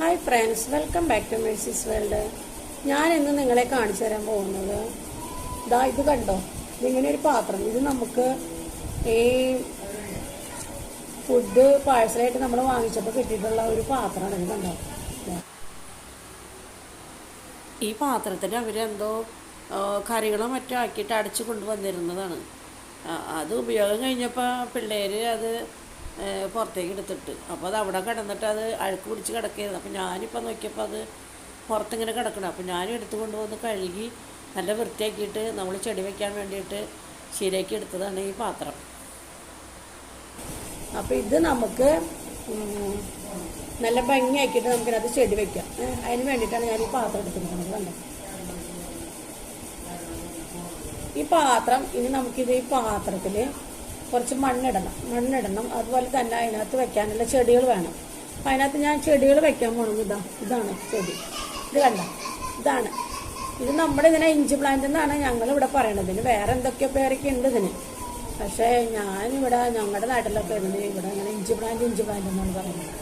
Hi friends, welcome back to Mercy's world. ഞാൻ ഇന്ന് നിങ്ങളെ കാണിച്ചു തരാൻ പോകുന്നത് ഇത് കണ്ടോ, ഇതിങ്ങനെ ഒരു പാത്രം. ഇത് നമുക്ക് ഈ ഫുഡ് പാഴ്സലായിട്ട് നമ്മൾ വാങ്ങിച്ചപ്പോൾ കിട്ടിയിട്ടുള്ള ഒരു പാത്രമാണ്. ഇത് കണ്ടോ, ഈ പാത്രത്തിൽ അവരെന്തോ കറികളോ മറ്റോ ആക്കിയിട്ട് അടച്ചു കൊണ്ടുവന്നിരുന്നതാണ്. അത് ഉപയോഗം കഴിഞ്ഞപ്പോൾ പിള്ളേർ അത് പുറത്തേക്ക് എടുത്തിട്ട്, അപ്പോൾ അത് അവിടെ കിടന്നിട്ട് അത് അഴുക്ക് പിടിച്ച് കിടക്കുകയായിരുന്നു. അപ്പോൾ ഞാനിപ്പോൾ നോക്കിയപ്പോൾ അത് പുറത്തിങ്ങനെ കിടക്കണം. അപ്പോൾ ഞാനും എടുത്തു കൊണ്ടുവന്ന് കഴുകി നല്ല വൃത്തിയാക്കിയിട്ട് നമ്മൾ ചെടി വയ്ക്കാൻ വേണ്ടിയിട്ട് ശരിയാക്കി എടുത്തതാണ് ഈ പാത്രം. അപ്പോൾ ഇത് നമുക്ക് നല്ല ഭംഗിയാക്കിയിട്ട് നമുക്കിനകത്ത് ചെടി വയ്ക്കാം. അതിന് വേണ്ടിയിട്ടാണ് ഞാൻ ഈ പാത്രം എടുത്തിരിക്കുന്നത്. കണ്ടോ, ഈ പാത്രം ഇനി നമുക്കിത് ഈ പാത്രത്തിൽ കുറച്ച് മണ്ണിടണം. അതുപോലെ തന്നെ അതിനകത്ത് വെക്കാനുള്ള ചെടികൾ വേണം. അപ്പം അതിനകത്ത് ഞാൻ ചെടികൾ വെക്കാൻ പോകുന്നത് ഇതാണ് ചെടി. ഇത് കണ്ട, ഇതാണ്. ഇത് നമ്മുടെ ഇതിനെ ഇഞ്ചി പ്ലാന്റ് എന്നാണ് ഞങ്ങളിവിടെ പറയണത്. ഇതിന് വേറെ എന്തൊക്കെയോ പേരൊക്കെ ഉണ്ട് ഇതിന്. പക്ഷേ ഞാനിവിടെ ഞങ്ങളുടെ നാട്ടിലൊക്കെ ഇതിന് ഇവിടെ ഇങ്ങനെ ഇഞ്ചി പ്ലാന്റ് എന്നാണ് പറയുന്നത്.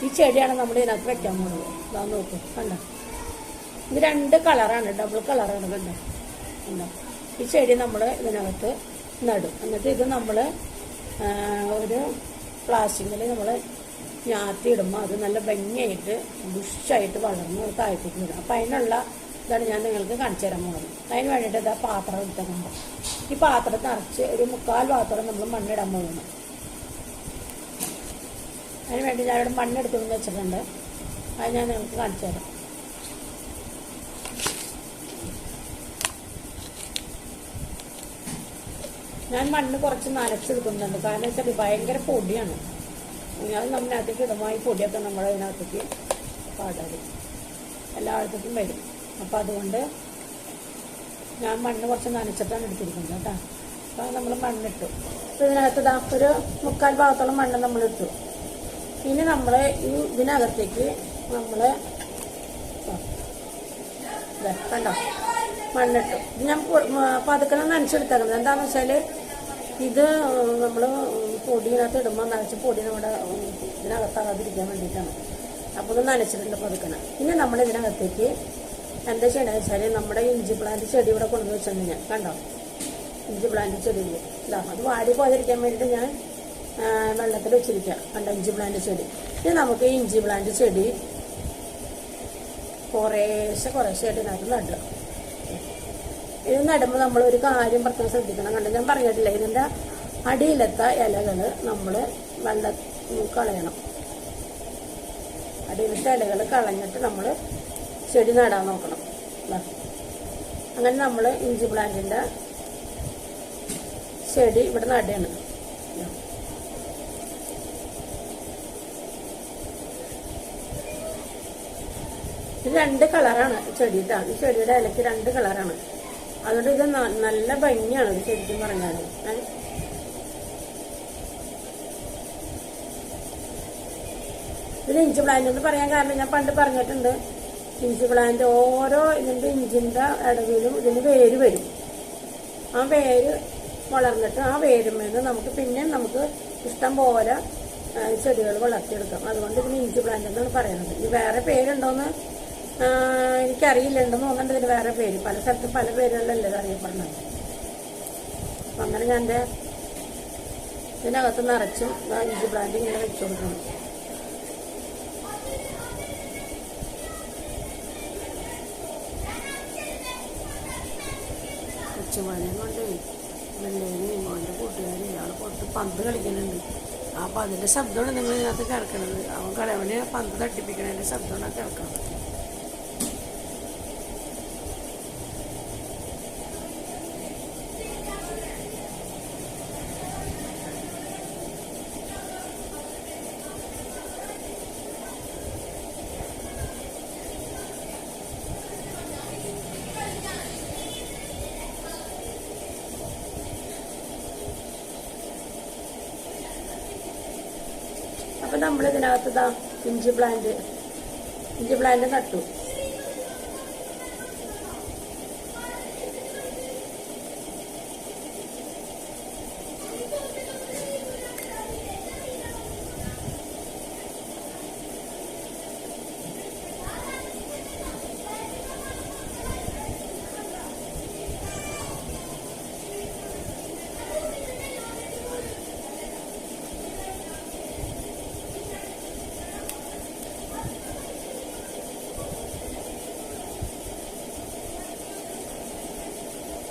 ഈ ചെടിയാണ് നമ്മൾ ഇതിനകത്ത് വെക്കാൻ പോകുന്നത്. ഇതാ നോക്കൂ, കണ്ട, ഇത് 2 കളറാണ്, ഡബിൾ കളറാണ്. കണ്ടോ, ഈ ചെടി നമ്മൾ ഇതിനകത്ത് നടും. എന്നിട്ട് ഇത് നമ്മൾ ഒരു പ്ലാസ്റ്റിക്കിൽ നമ്മൾ ഞാത്തി ഇടുമ്പോൾ അത് നല്ല ഭംഗിയായിട്ട് ബുഷായിട്ട് വളർന്ന് താഴത്തേക്ക് വിടും. അപ്പം അതിനുള്ള ഇതാണ് ഞാൻ നിങ്ങൾക്ക് കാണിച്ചു തരാൻ പോകുന്നത്. അതിന് വേണ്ടിയിട്ട് ഇതാ പാത്രം എടുത്തിട്ടുണ്ട്. ഈ പാത്രം നിറച്ച് ഒരു 3/4 പാത്രം നമ്മൾ മണ്ണിടാൻ പോകുന്നു. അതിന് വേണ്ടി ഞാനിവിടെ മണ്ണെടുത്തുകൊണ്ട് വെച്ചിട്ടുണ്ട്. അത് ഞാൻ നിങ്ങൾക്ക് കാണിച്ചു തരാം. ഞാൻ മണ്ണ് കുറച്ച് നനച്ചെടുക്കുന്നുണ്ട്. കാരണം വെച്ചാൽ ഭയങ്കര പൊടിയാണ്. അത് നമ്മളിനകത്തേക്ക് ഇടുമ്പോൾ ഈ പൊടിയൊക്കെ നമ്മുടെ അതിനകത്തേക്ക് പാടാതെ എല്ലായിടത്തേക്കും വരും. അപ്പോൾ അതുകൊണ്ട് ഞാൻ മണ്ണ് കുറച്ച് നനച്ചിട്ടാണ് എടുത്തിരിക്കുന്നത് കേട്ടോ. അപ്പോൾ നമ്മൾ മണ്ണിട്ടു. അപ്പോൾ ഇതിനകത്ത് ഒരു 3/4 ഭാഗത്തോളം മണ്ണ് നമ്മളിട്ടു. ഇനി നമ്മൾ ഈ ഇതിനകത്തേക്ക് നമ്മൾ കണ്ടോ മണ്ണിട്ടു. ഇത് ഞാൻ പതുക്കെ നനച്ചെടുത്തേക്കുന്നത്. എന്താണെന്ന് വെച്ചാൽ ഇത് നമ്മൾ പൊടിയിനകത്ത് ഇടുമ്പോൾ നനച്ച പൊടി നമ്മുടെ ഇതിനകത്താകാതിരിക്കാൻ വേണ്ടിയിട്ടാണ്. അപ്പോൾ ഇത് നനച്ചിട്ടുണ്ട് പതുക്കണം. ഇനി നമ്മൾ ഇതിനകത്തേക്ക് എന്താ ചെയ്യണമെന്ന് വെച്ചാൽ നമ്മുടെ ഇഞ്ചി പ്ലാന്റ് ചെടി ഇവിടെ കൊണ്ടുവന്ന് വെച്ചിട്ടുണ്ട്. ഞാൻ കണ്ടോ, ഇഞ്ചി പ്ലാന്റ് ചെടി ഇതാ, അത് വാടി പോകാതിരിക്കാൻ വേണ്ടിയിട്ട് ഞാൻ വെള്ളത്തിൽ വെച്ചിരിക്കാം. കണ്ടോ, ഇഞ്ചി പ്ലാന്റ് ചെടി. ഇനി നമുക്ക് ഈ ഇഞ്ചി പ്ലാന്റ് ചെടി കുറേശ്ശായിട്ട് ഇതിനകത്ത് നടുക. ഇത് നടുമ്പോൾ നമ്മളൊരു കാര്യം പ്രത്യേകം ശ്രദ്ധിക്കണം. കണ്ടോ, ഞാൻ പറഞ്ഞിട്ടില്ല, ഇതിൻ്റെ അടിയിലത്തെ ഇലകൾ നമ്മൾ കളയണം. അടിയിലത്തെ ഇലകൾ കളഞ്ഞിട്ട് നമ്മൾ ചെടി നടാൻ നോക്കണം. അങ്ങനെ നമ്മൾ ഇഞ്ചി പ്ലാന്റിൻ്റെ ചെടി ഇവിടെ നടുകയാണ്. ഇത് 2 കളറാണ് ചെടി. ഈ ചെടിയുടെ ഇലയ്ക്ക് 2 കളറാണ്. അതുകൊണ്ട് ഇത് നല്ല ഭംഗിയാണ് ഇത് ശരിക്കും പറഞ്ഞാൽ. ഇതിന് ഇഞ്ചി പ്ലാന്റ് എന്ന് പറയാൻ കാരണം ഞാൻ പണ്ട് പറഞ്ഞിട്ടുണ്ട്. ഇഞ്ചി പ്ലാന്റ് ഓരോ ഇതിൻ്റെ ഇഞ്ചിൻ്റെ ഇടവിലും ഇതിന് വേര് വരും. ആ വേര് വളർന്നിട്ട് ആ വേരുമെന്ന് നമുക്ക് ഇഷ്ടം പോലെ ചെടികൾ വളർത്തിയെടുക്കാം. അതുകൊണ്ട് ഇതിന് ഇഞ്ചി പ്ലാന്റ് എന്നാണ് പറയുന്നത്. ഇത് വേറെ പേരുണ്ടോയെന്ന് എനിക്കറിയില്ല. ഉണ്ടെന്ന് തോന്നുന്നുണ്ട് ഇതിന് വേറെ പേര്. പല സ്ഥലത്തും പല പേരുകളിലല്ലേ ഇത് അറിയപ്പെടുന്നത്. അപ്പം അങ്ങനെ ഞാൻ ഇതിനകത്ത് നിറച്ചും ഇഞ്ചി പ്ലാന്റ് ഇങ്ങനെ വെച്ചു കൊടുക്കണം. ഉച്ചമഴയും കൊണ്ട് വെള്ളേനെയും മോൻ്റെ കൂട്ടുകാരും ഇയാൾ പുറത്ത് പന്ത് കളിക്കുന്നുണ്ട്. അപ്പോൾ അതിൻ്റെ ശബ്ദമാണ് നിങ്ങൾ ഇതിനകത്ത് കേൾക്കണത്. അവൻ കളവന് പന്ത് തട്ടിപ്പിക്കണതിൻ്റെ ശബ്ദമാണ് കേൾക്കുന്നത്. അപ്പം നമ്മളിതിനകത്ത് ഇഞ്ചി പ്ലാന്റ് നട്ടു.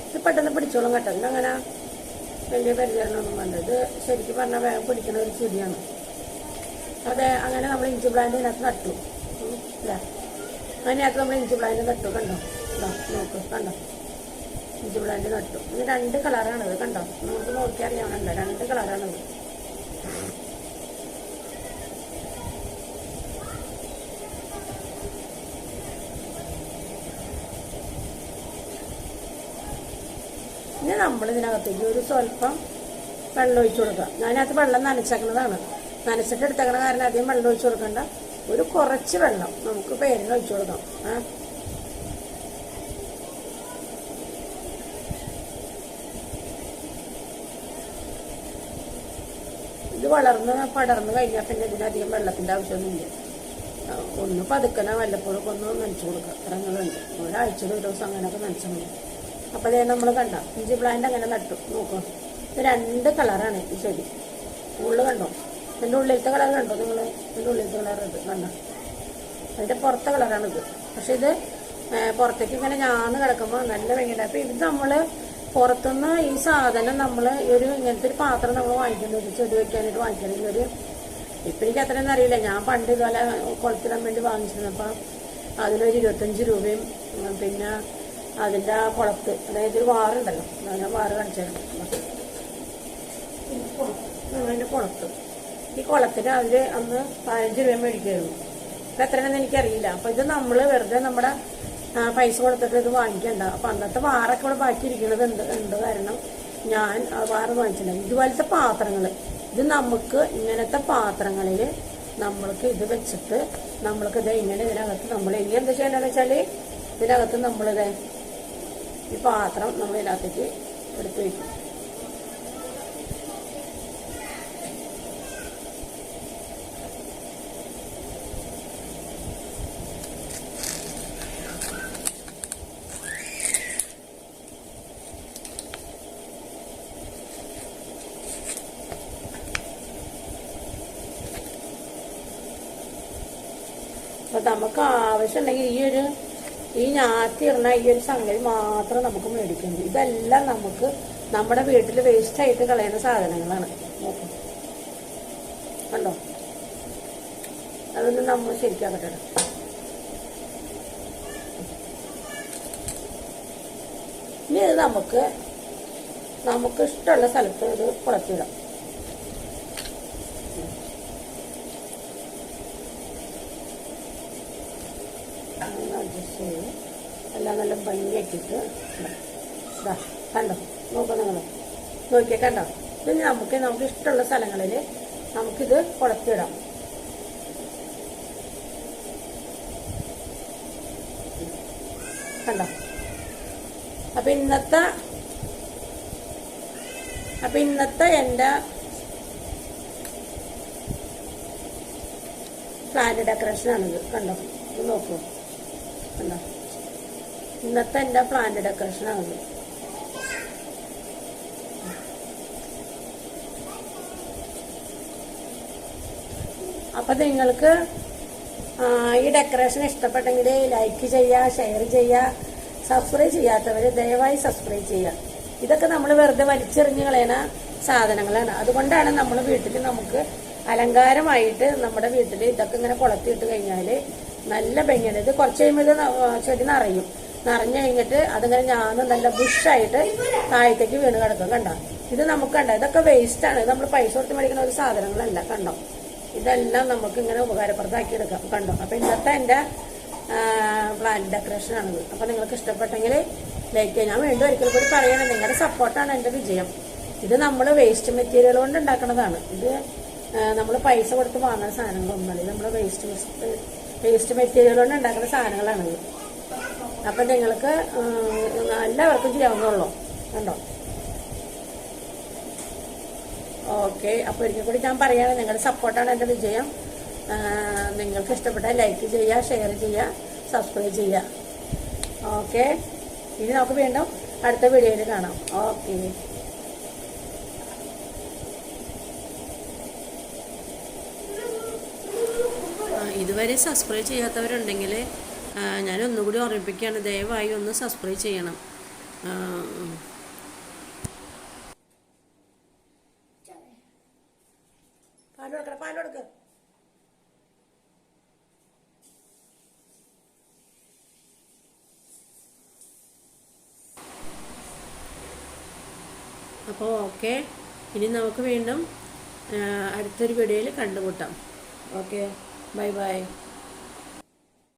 ഇത് പെട്ടെന്ന് പിടിച്ചോളും കേട്ടോ. ഇതങ്ങനെ വലിയ പരിചരണമൊന്നും വേണ്ട. ഇത് ശരിക്കും പറഞ്ഞാൽ വേഗം പിടിക്കുന്ന ഒരു ചെടിയാണ്. അതെ, അങ്ങനെ നമ്മൾ ഇഞ്ചി പ്ലാന്റ് ഇതിനകത്ത് നട്ടു അല്ലേ. അതിനകത്ത് നമ്മൾ ഇഞ്ചി പ്ലാന്റ് നട്ടു. കണ്ടോ, നോക്ക്, കണ്ടോ, ഇഞ്ചി പ്ലാന്റ് നട്ടു. ഇത് 2 കളറാണത്. കണ്ടോ, നമുക്ക് നോക്കിയറിയാവുന്നുണ്ടോ, 2 കളറാണത്. ഇനി നമ്മൾ ഇതിനകത്തേക്ക് ഒരു സ്വല്പം വെള്ളം ഒഴിച്ചു കൊടുക്കുക. ഞാനകത്ത് വെള്ളം നനച്ചേക്കുന്നതാണ്. നനച്ചിട്ട് എടുത്തേക്കണ കാരണം അധികം വെള്ളം ഒഴിച്ചു കൊടുക്കണ്ട. ഒരു കുറച്ച് വെള്ളം നമുക്ക് പേരിന് ഒഴിച്ചു കൊടുക്കാം. ഇത് പടർന്ന് കഴിഞ്ഞാൽ പിന്നെ ഇതിനധികം വെള്ളത്തിൻ്റെ ആവശ്യമൊന്നുമില്ല. ഒന്ന് പതുക്കനെ വല്ലപ്പോഴും ഒന്ന് നനച്ചു കൊടുക്കുക. ഇറങ്ങുന്നുണ്ട് ഒരാഴ്ചയിൽ ഒരു ദിവസം അങ്ങനെയൊക്കെ നനച്ചാൽ മതി. അപ്പോൾ അതേ നമ്മൾ കണ്ട ഇഞ്ചി പ്ലാന്റ് അങ്ങനെ നട്ടു. നോക്കാം, ഇത് 2 കളറാണ് ഈ ചെടി. ഉള്ളിൽ കണ്ടോ, എൻ്റെ ഉള്ളിലത്തെ കളർ കണ്ടോ നിങ്ങൾ? എൻ്റെ ഉള്ളിലത്തെ കളർ ഇത് കണ്ടോ, അതിൻ്റെ പുറത്തെ കളറാണിത്. പക്ഷെ ഇത് പുറത്തേക്ക് ഇങ്ങനെ ഞാന്ന് കിടക്കുമ്പോൾ നല്ല ഭയങ്കര. അപ്പോൾ ഇത് നമ്മൾ പുറത്തുനിന്ന് ഈ സാധനം നമ്മൾ ഇങ്ങനത്തെ ഒരു പാത്രം നമ്മൾ വാങ്ങിക്കുന്നത്, ചെടി വയ്ക്കാനായിട്ട് വാങ്ങിക്കണമെങ്കിൽ ഇപ്പം എനിക്ക് അത്രയൊന്നും അറിയില്ല. ഞാൻ പണ്ട് ഇതുപോലെ കുളത്തിടാൻ വേണ്ടി വാങ്ങിച്ചിരുന്നപ്പോൾ അതിനൊരു 25 രൂപയും പിന്നെ അതിൻ്റെ ആ കുളത്ത്, അതായത് ഒരു വാറുണ്ടല്ലോ, ഞാൻ വാറ് കാണിച്ചായിരുന്നു. അതിൻ്റെ കുളത്ത്, ഈ കുളത്തിന് അവർ അന്ന് 15 രൂപ മേടിക്കുമായിരുന്നു. അപ്പം എത്രയാണെന്ന് എനിക്കറിയില്ല. അപ്പോൾ ഇത് നമ്മൾ വെറുതെ നമ്മുടെ പൈസ കൊടുത്തിട്ട് ഇത് വാങ്ങിക്കണ്ട. അപ്പം അന്നത്തെ വാറൊക്കെ ഇവിടെ ബാക്കിയിരിക്കുന്നത് ഉണ്ട് കാരണം ഞാൻ വാറ് വാങ്ങിച്ചില്ല. ഇതുപോലത്തെ പാത്രങ്ങൾ, ഇത് നമുക്ക് ഇങ്ങനത്തെ പാത്രങ്ങളിൽ നമ്മൾക്ക് ഇത് വെച്ചിട്ട് നമ്മൾക്കിത് ഇങ്ങനെ ഇതിനകത്ത് നമ്മൾ ഇനി എന്താ ചെയ്യേണ്ടതെന്ന് വെച്ചാൽ ഇതിനകത്ത് നമ്മളിത് ഈ പാത്രം നമ്മൾ ഇതിനകത്തേക്ക് എടുത്ത് വയ്ക്കും. അപ്പോൾ നമുക്ക് ആവശ്യമുണ്ടെങ്കിൽ ഈ ഞാത്തിടുന്ന ഈ ഒരു സംഗതി മാത്രം നമുക്ക് മേടിക്കുന്നത്. ഇതെല്ലാം നമുക്ക് നമ്മുടെ വീട്ടിൽ വേസ്റ്റായിട്ട് കളയുന്ന സാധനങ്ങളാണ്. നോക്കും, കണ്ടോ, അതൊന്നും നമ്മൾ ശരിക്കാക്കട്ടെ. ഇനി ഇത് നമുക്ക് ഇഷ്ടമുള്ള സ്ഥലത്ത് ഇത് കുളത്തിടാം. അഡ്ജസ്റ്റ് ചെയ്ത് എല്ലാം നല്ല ഭംഗിയാക്കിയിട്ട് കണ്ടോ, നോക്കാം, നിങ്ങൾ നോക്കിയാൽ കണ്ടോ. പിന്നെ നമുക്ക് ഇഷ്ടമുള്ള സ്ഥലങ്ങളിൽ നമുക്കിത് കുളത്തിടാം. കണ്ടോ. അപ്പൊ ഇന്നത്തെ എൻ്റെ പ്ലാന്റ് ഡെക്കറേഷനാണിത്. കണ്ടോ, ഇത് നോക്കൂ, കണ്ടോ, ഇന്നത്തെ എൻ്റെ പ്ലാന്റ് ഡെക്കറേഷനാണിത്. അപ്പൊ നിങ്ങൾക്ക് ഈ ഡെക്കറേഷൻ ഇഷ്ടപ്പെട്ടെങ്കിൽ ലൈക്ക് ചെയ്യുക, ഷെയർ ചെയ്യുക, സബ്സ്ക്രൈബ് ചെയ്യാത്തവർ ദയവായി സബ്സ്ക്രൈബ് ചെയ്യുക. ഇതൊക്കെ നമ്മൾ വെറുതെ വലിച്ചെറിഞ്ഞ് കളയുന്ന സാധനങ്ങളാണ്. അതുകൊണ്ടാണ് നമ്മൾ വീട്ടിൽ നമുക്ക് അലങ്കാരമായിട്ട് നമ്മുടെ വീട്ടിൽ ഇതൊക്കെ ഇങ്ങനെ കുളത്തിയിട്ട് കഴിഞ്ഞാൽ നല്ല ഭംഗിയാണ്. ഇത് കുറച്ച് കഴിയുമ്പോൾ ഇത് ചെടി നിറഞ്ഞു കഴിഞ്ഞിട്ട് അതിങ്ങനെ ഞാൻ നല്ല ബുഷായിട്ട് താഴത്തേക്ക് വീണ് കിടക്കും. കണ്ടോ, ഇത് നമുക്ക് കണ്ടോ, ഇതൊക്കെ വേസ്റ്റാണ്. ഇത് നമ്മൾ പൈസ കൊടുത്ത് മേടിക്കുന്ന ഒരു സാധനങ്ങളല്ല. കണ്ടോ, ഇതെല്ലാം നമുക്ക് ഇങ്ങനെ ഉപകാരപ്രദമാക്കി എടുക്കാം. കണ്ടോ. അപ്പൊ ഇന്നത്തെ എൻ്റെ പ്ലാന്റ് ഡെക്കറേഷനാണിത്. അപ്പൊ നിങ്ങൾക്ക് ഇഷ്ടപ്പെട്ടെങ്കിൽ ലൈക്ക് ചെയ്യാം. ഞാൻ വീണ്ടും ഒരിക്കൽ കൂടി പറയണം, നിങ്ങളുടെ സപ്പോർട്ടാണ് എൻ്റെ വിജയം. ഇത് നമ്മൾ വേസ്റ്റ് മെറ്റീരിയൽ കൊണ്ട് ഉണ്ടാക്കുന്നതാണ്. ഇത് നമ്മൾ പൈസ കൊടുത്ത് വാങ്ങുന്ന സാധനങ്ങളൊന്നുമല്ല. ഇത് നമ്മൾ വേസ്റ്റ് മെറ്റീരിയൽ കൊണ്ട് ഉണ്ടാക്കുന്ന സാധനങ്ങളാണിത്. അപ്പൊ നിങ്ങൾക്ക് എല്ലാവർക്കും ചെയ്യാവുന്നുള്ളൂ. കണ്ടോ. ഓക്കെ, അപ്പോൾ ഒരിക്കൽ കൂടി ഞാൻ പറയാണ്, നിങ്ങളുടെ സപ്പോർട്ടാണ് എൻ്റെ വിജയം. നിങ്ങൾക്ക് ഇഷ്ടപ്പെട്ടാൽ ലൈക്ക് ചെയ്യുക, ഷെയർ ചെയ്യുക, സബ്സ്ക്രൈബ് ചെയ്യുക. ഓക്കെ, ഇനി നമുക്ക് വീണ്ടും അടുത്ത വീഡിയോയിൽ കാണാം. ഓക്കെ. ഇതുവരെ സബ്സ്ക്രൈബ് ചെയ്യാത്തവരുണ്ടെങ്കിൽ ഞാൻ ഒന്നുകൂടി ഓർമ്മിപ്പിക്കുകയാണ്, ദയവായി ഒന്ന് സബ്സ്ക്രൈബ് ചെയ്യണം. ആ പാല് കൊടുക്കട പാല് കൊടുക്ക. അപ്പോൾ ഓക്കെ, ഇനി നമുക്ക് വീണ്ടും അടുത്തൊരു വീഡിയോയിൽ കണ്ടുമുട്ടാം. Okay, bye bye.